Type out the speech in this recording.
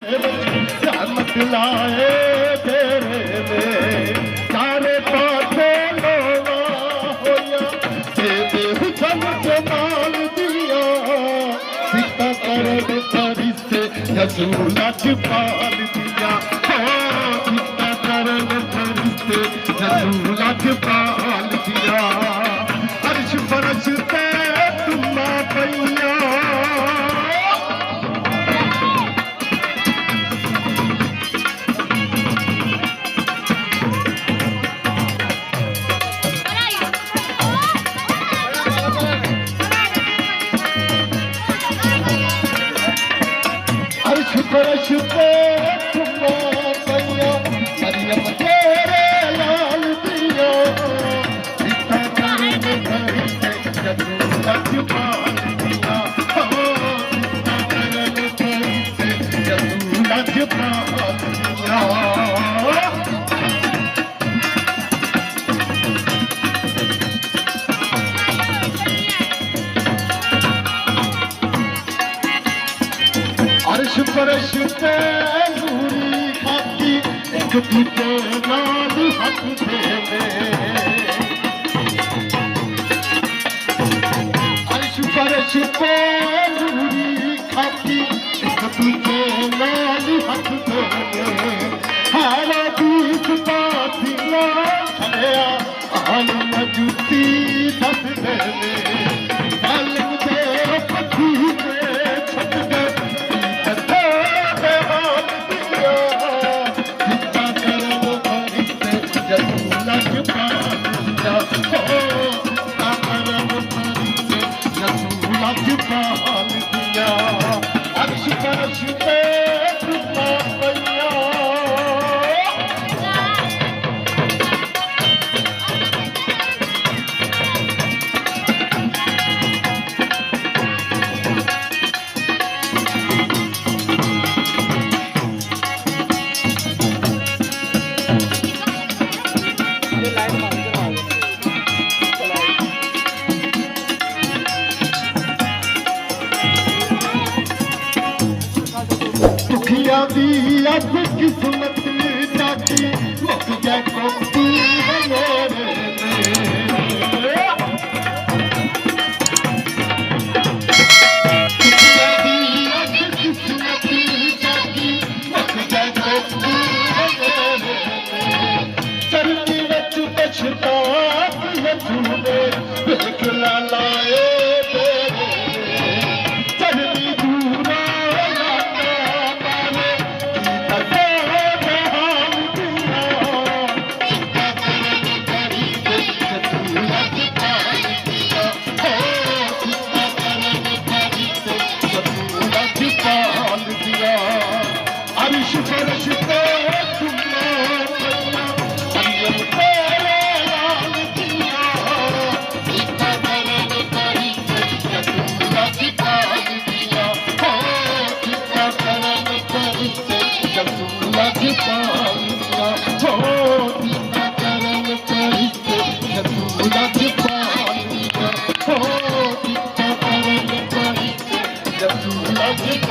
रहमत लाए तेरे में सारे पासे लोगा होया तेरे हुक्म के माल दिया सीता करन फरिश्ते रसूल अजपाल दिया सीता करन फरिश्ते रसूल अजपाल दिया अर्श फरश पे तुमा पैया फरश पे तुमा पैया मरियम तेरे लाल दिया सीता करन फरिश्ते रसूल अजपाल दिया सीता करन फरिश्ते रसूल अजपाल दिया अर्श फरश पे नूरी खाकी एक दूजे नाल हक देवे अर्श फरश पे नूरी खाकी एक दूजे नाल हक देवे हारा दीप पातिला छड़िया आल मजूती दस देवे बालम दे पथी पे छट गए अजपाल दिया अर्श फरश पे तुमा पैया दुखिया दी अब किस्मत जाती मुक जाए कोती मेरे दुखिया दी अब किस्मत जाती मुक जाए कोती मेरे चलनी बच पछताप है झूमे बिखला लाए अर्श फरश पे तुमा पैया मरियम तेरे लाल दिया सीता करन फरिश्ते रसूल अजपाल दिया सीता करन फरिश्ते रसूल अजपाल दिया सीता करन फरिश्ते रसूल अजपाल दिया सीता करन फरिश्ते रसूल अजपाल